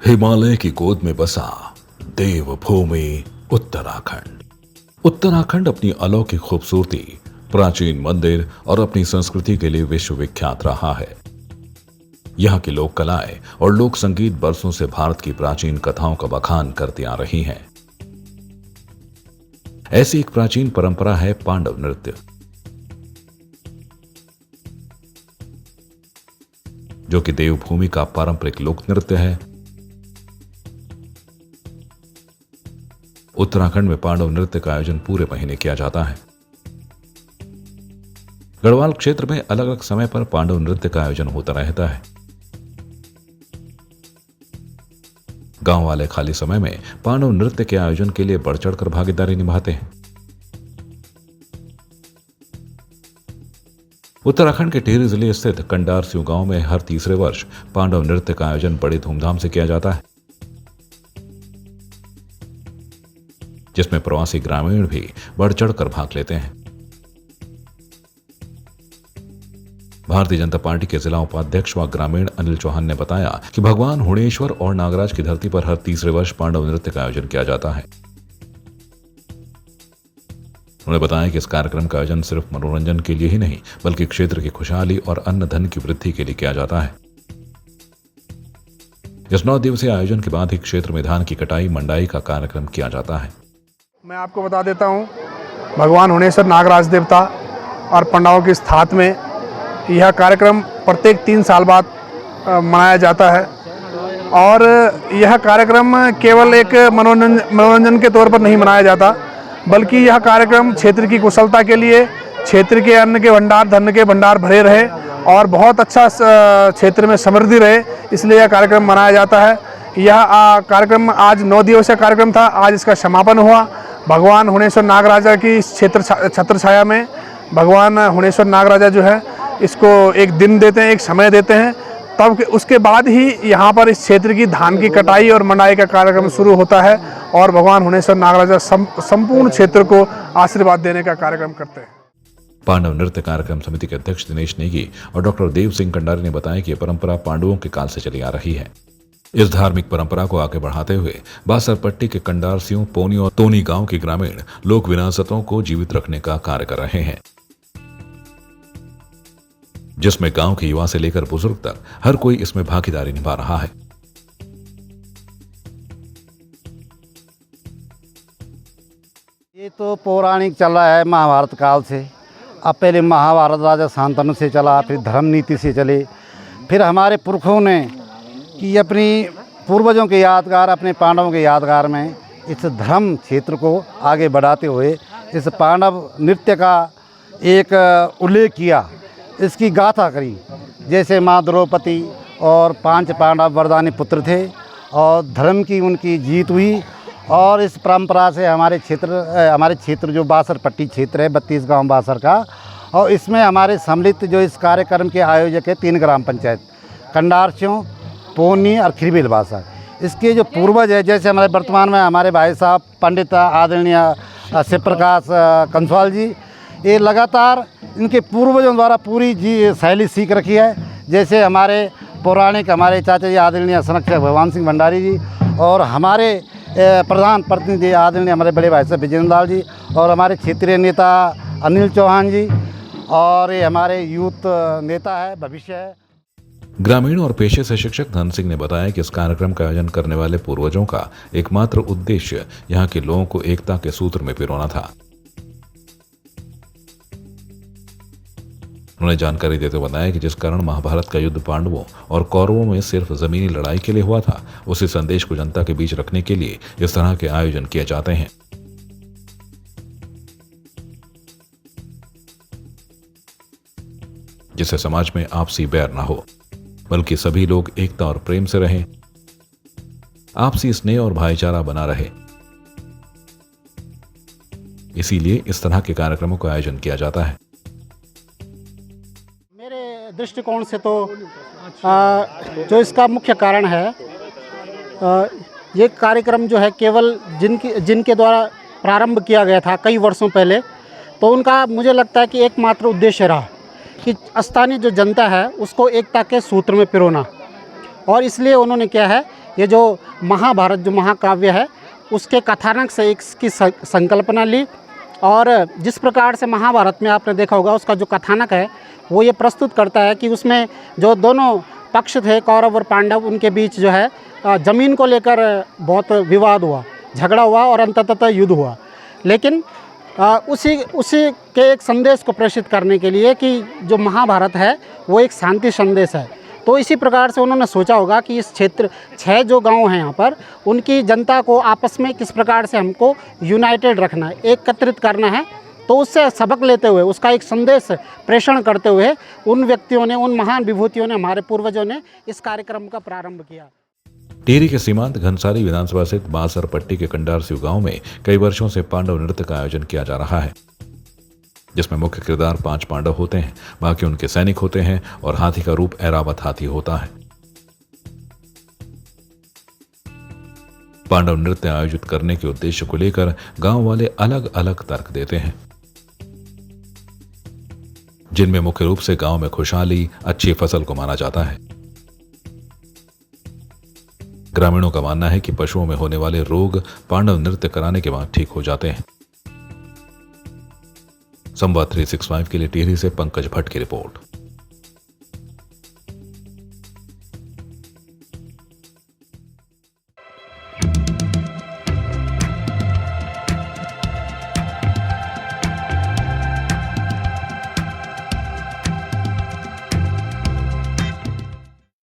हिमालय की गोद में बसा देवभूमि उत्तराखंड। उत्तराखंड अपनी अलौकिक खूबसूरती, प्राचीन मंदिर और अपनी संस्कृति के लिए विश्वविख्यात रहा है। यहाँ की लोक कलाएं और लोक संगीत बरसों से भारत की प्राचीन कथाओं का बखान करती आ रही हैं। ऐसी एक प्राचीन परंपरा है पांडव नृत्य, जो कि देवभूमि का पारंपरिक लोक नृत्य है। उत्तराखंड में पांडव नृत्य का आयोजन पूरे महीने किया जाता है। गढ़वाल क्षेत्र में अलग अलग समय पर पांडव नृत्य का आयोजन होता रहता है। गांव वाले खाली समय में पांडव नृत्य के आयोजन के लिए बढ़ चढ़कर भागीदारी निभाते हैं। उत्तराखंड के टिहरी जिले स्थित कंडार सिंह गांव में हर तीसरे वर्ष पांडव नृत्य का आयोजन बड़ी धूमधाम से किया जाता है, जिसमें प्रवासी ग्रामीण भी बढ़ चढ़कर भाग लेते हैं। भारतीय जनता पार्टी के जिला उपाध्यक्ष व ग्रामीण अनिल चौहान ने बताया कि भगवान हुणेश्वर और नागराज की धरती पर हर तीसरे वर्ष पांडव नृत्य का आयोजन किया जाता है। उन्होंने बताया कि इस कार्यक्रम का आयोजन सिर्फ मनोरंजन के लिए ही नहीं, बल्कि क्षेत्र की खुशहाली और अन्न धन की वृद्धि के लिए किया जाता है। इस 9 दिवसीय आयोजन के बाद ही क्षेत्र में धान की कटाई मंडाई का कार्यक्रम किया जाता है। मैं आपको बता देता हूँ, भगवान हुणेश्वर नागराज देवता और पंडाओं की स्थात में यह कार्यक्रम प्रत्येक 3 साल बाद मनाया जाता है। और यह कार्यक्रम केवल एक मनोरंजन के तौर पर नहीं मनाया जाता, बल्कि यह कार्यक्रम क्षेत्र की कुशलता के लिए, क्षेत्र के अन्न के भंडार, धन के भंडार भरे रहे और बहुत अच्छा क्षेत्र में समृद्धि रहे, इसलिए यह कार्यक्रम मनाया जाता है। यह कार्यक्रम आज 9 दिवसीय कार्यक्रम था। आज इसका समापन हुआ। भगवान हुणेश्वर नागराजा की छत्र छाया में भगवान हुणेश्वर नागराजा जो है इसको एक दिन देते हैं, एक समय देते हैं, तब उसके बाद ही यहाँ पर इस क्षेत्र की धान की कटाई और मंडाई का कार्यक्रम शुरू होता है और भगवान हुणेश्वर नागराजा संपूर्ण क्षेत्र को आशीर्वाद देने का कार्यक्रम करते हैं। पांडव नृत्य कार्यक्रम समिति के अध्यक्ष दिनेश नेगी और डॉक्टर देव सिंह कंडारी ने बताया कि यह परंपरा पांडवों के काल से चली आ रही है। इस धार्मिक परंपरा को आगे बढ़ाते हुए बासरपट्टी के कंडार सिंह, पोनी और तोनी गांव के ग्रामीण लोक विरासतों को जीवित रखने का कार्य कर रहे हैं, जिसमें गांव के युवा से लेकर बुजुर्ग तक हर कोई इसमें भागीदारी निभा रहा है। ये तो पौराणिक चल रहा है महाभारत काल से। अब पहले महाभारत राजा शांतनु से चला, फिर धर्म नीति से चले, फिर हमारे पुरखों ने कि अपनी पूर्वजों के यादगार, अपने पांडवों के यादगार में इस धर्म क्षेत्र को आगे बढ़ाते हुए इस पांडव नृत्य का एक उल्लेख किया, इसकी गाथा करी। जैसे माँ द्रौपदी और 5 पांडव वरदानी पुत्र थे और धर्म की उनकी जीत हुई। और इस परंपरा से हमारे क्षेत्र जो बासरपट्टी क्षेत्र है, 32 गांव बासर का, और इसमें हमारे सम्मिलित जो इस कार्यक्रम के आयोजक है 3 ग्राम पंचायत, कंडारस्यों, पोनी और खिरबिल बासर। इसके जो पूर्वज है, जैसे हमारे वर्तमान में हमारे भाई साहब पंडित आदरणीय शिव प्रकाश कंसवाल जी, ये लगातार इनके पूर्वजों द्वारा पूरी शैली सीख रखी है। जैसे हमारे पौराणिक हमारे चाचा जी आदरणीय संरक्षक भगवान सिंह भंडारी जी और हमारे प्रधान प्रतिनिधि आदरणीय हमारे बड़े भाई साहब विजेंद्र लाल जी और हमारे क्षेत्रीय नेता अनिल चौहान जी, और ये हमारे यूथ नेता है, भविष्य है। ग्रामीण और पेशे से शिक्षक धन सिंह ने बताया कि इस कार्यक्रम का आयोजन करने वाले पूर्वजों का एकमात्र उद्देश्य यहाँ के लोगों को एकता के सूत्र में पिरोना था। उन्होंने जानकारी देते हुए बताया कि जिस कारण महाभारत का युद्ध पांडवों और कौरवों में सिर्फ जमीनी लड़ाई के लिए हुआ था, उसी संदेश को जनता के बीच रखने के लिए इस तरह के आयोजन किए जाते हैं, जिससे समाज में आपसी बैर न हो, बल्कि सभी लोग एकता और प्रेम से रहें, आपसी स्नेह और भाईचारा बना रहे। इसीलिए इस तरह के कार्यक्रमों का आयोजन किया जाता है। मेरे दृष्टिकोण से तो जो इसका मुख्य कारण है, ये कार्यक्रम जो है केवल जिनके द्वारा प्रारंभ किया गया था कई वर्षों पहले, तो उनका मुझे लगता है कि एकमात्र उद्देश्य रहा कि स्थानीय जो जनता है उसको एकता के सूत्र में पिरोना। और इसलिए उन्होंने क्या है ये जो महाभारत जो महाकाव्य है उसके कथानक से इसकी संकल्पना ली। और जिस प्रकार से महाभारत में आपने देखा होगा उसका जो कथानक है वो ये प्रस्तुत करता है कि उसमें जो दोनों पक्ष थे कौरव और पांडव, उनके बीच जो है ज़मीन को लेकर बहुत विवाद हुआ, झगड़ा हुआ और अंततः युद्ध हुआ। लेकिन उसी के एक संदेश को प्रेषित करने के लिए कि जो महाभारत है वो एक शांति संदेश है। तो इसी प्रकार से उन्होंने सोचा होगा कि इस क्षेत्र 6 जो गांव हैं यहाँ पर, उनकी जनता को आपस में किस प्रकार से हमको यूनाइटेड रखना है, एकत्रित करना है। तो उससे सबक लेते हुए, उसका एक संदेश प्रेषण करते हुए उन व्यक्तियों ने, उन महान विभूतियों ने, हमारे पूर्वजों ने इस कार्यक्रम का प्रारंभ किया। टिहरी के सीमांत घनसारी विधानसभा स्थित बासर पट्टी के कंडारसिव गांव में कई वर्षों से पांडव नृत्य का आयोजन किया जा रहा है, जिसमें मुख्य किरदार 5 पांडव होते हैं, बाकी उनके सैनिक होते हैं और हाथी का रूप ऐरावत हाथी होता है। पांडव नृत्य आयोजित करने के उद्देश्य को लेकर गांव वाले अलग अलग तर्क देते हैं, जिनमें मुख्य रूप से गांव में खुशहाली, अच्छी फसल को माना जाता है। ग्रामीणों का मानना है कि पशुओं में होने वाले रोग पांडव नृत्य कराने के बाद ठीक हो जाते हैं। संवाद 365 के लिए टिहरी से पंकज भट्ट की रिपोर्ट।